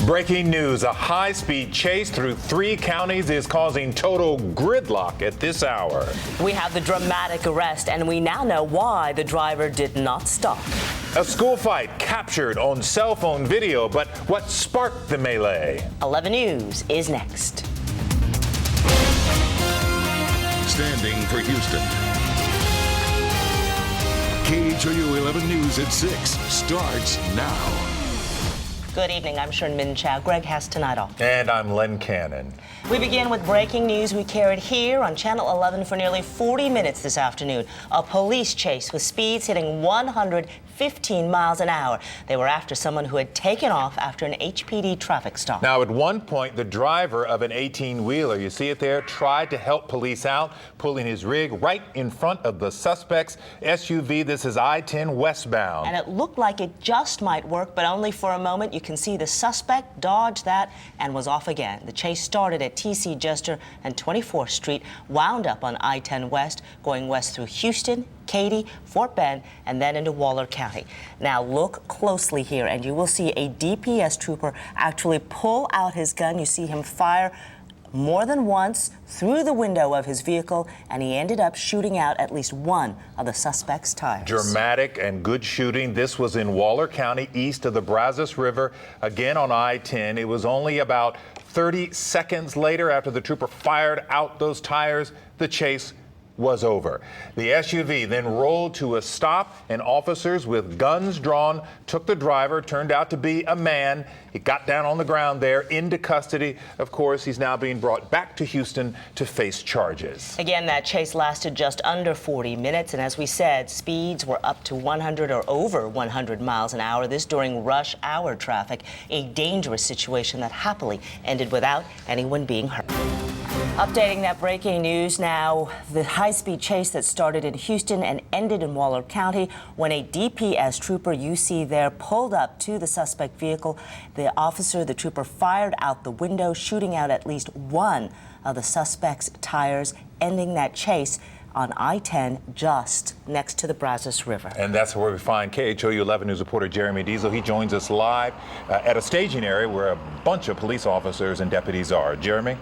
Breaking news, a high-speed chase through 3 counties is causing total gridlock at this hour. We have the dramatic arrest, and we now know why the driver did not stop. A school fight captured on cell phone video, but what sparked the melee? 11 News is next. Standing for Houston. KHOU 11 News at 6 starts now. Good evening. I'm Sharon Min Chow. Greg has tonight off. And I'm Len Cannon. We begin with breaking news we carried here on Channel 11 for nearly 40 minutes this afternoon. A police chase with speeds hitting 115 miles an hour. They were after someone who had taken off after an HPD traffic stop. Now, at one point, the driver of an 18-wheeler, you see it there, tried to help police out, pulling his rig right in front of the suspect's SUV. This is I-10 westbound. And it looked like it just might work, but only for a moment. You can see the suspect dodged that and was off again. The chase started at TC Jester and 24th Street, wound up on I-10 West, going west through Houston, Katy, Fort Bend, and then into Waller County. Now look closely here, and you will see a DPS trooper actually pull out his gun. You see him fire more than once through the window of his vehicle, and he ended up shooting out at least one of the suspect's tires. Dramatic and good shooting. This was in Waller County, east of the Brazos River, again on I-10. It was only about 30 seconds later, after the trooper fired out those tires, the chase was over. The SUV then rolled to a stop, and officers with guns drawn took the driver. Turned out to be a man. He got down on the ground there, into custody. Of course, he's now being brought back to Houston to face charges. Again, that chase lasted just under 40 minutes, and as we said, speeds were up to 100 or over 100 miles an hour. This during rush hour traffic, a dangerous situation that happily ended without anyone being hurt. Updating that breaking news now, the high-speed chase that started in Houston and ended in Waller County when a DPS trooper you see there pulled up to the suspect vehicle. The trooper fired out the window, shooting out at least one of the suspect's tires, ending that chase on I-10 just next to the Brazos River. And that's where we find KHOU 11 News reporter Jeremy Diesel. He joins us live at a staging area where a bunch of police officers and deputies are. Jeremy?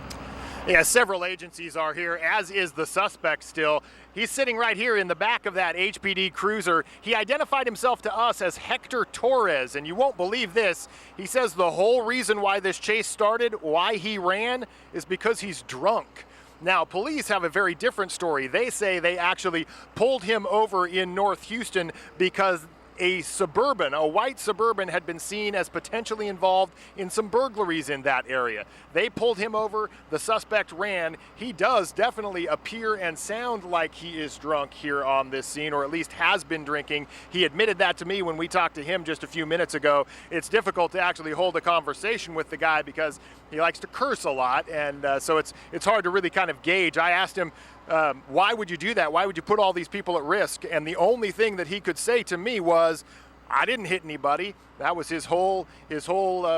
Yeah, several agencies are here, as is the suspect still. He's sitting right here in the back of that HPD cruiser. He identified himself to us as Hector Torres, and you won't believe this. He says the whole reason why this chase started, why he ran, is because he's drunk. Now, police have a very different story. They say they actually pulled him over in North Houston because a white Suburban had been seen as potentially involved in some burglaries in that area. They pulled him over, the suspect ran. He does definitely appear and sound like he is drunk here on this scene, or at least has been drinking. He admitted that to me when we talked to him just a few minutes ago. It's difficult to actually hold a conversation with the guy because he likes to curse a lot, and so it's hard to really kind of gauge. I asked him, why would you do that? Why would you put all these people at risk? And the only thing that he could say to me was, I didn't hit anybody. That was his whole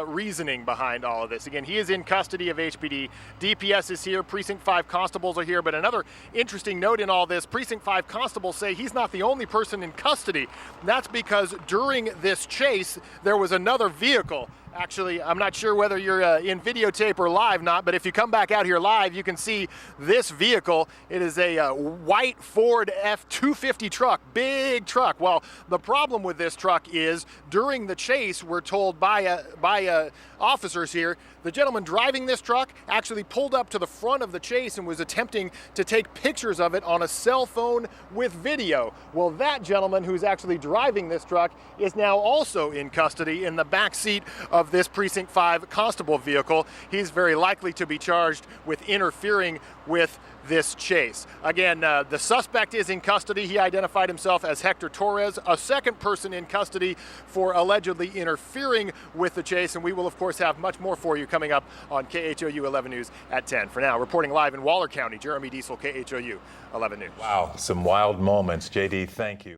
reasoning behind all of this. Again, he is in custody of HPD. DPS is here. Precinct 5 constables are here. But another interesting note in all this, Precinct 5 constables say he's not the only person in custody. That's because during this chase, there was another vehicle. Actually, I'm not sure whether you're in videotape or live not, but if you come back out here live, you can see this vehicle. It is a white Ford F-250 truck, big truck. Well, the problem with this truck is during the chase, we're told by officers here, the gentleman driving this truck actually pulled up to the front of the chase and was attempting to take pictures of it on a cell phone with video. Well, that gentleman who's actually driving this truck is now also in custody in the back seat of this Precinct 5 constable vehicle. He's very likely to be charged with interfering with this chase. Again, the suspect is in custody. He identified himself as Hector Torres, a second person in custody for allegedly interfering with the chase, and we will of course have much more for you coming up on KHOU 11 News at 10. For now, reporting live in Waller County, Jeremy Diesel, KHOU 11 News. Wow, some wild moments. JD, thank you.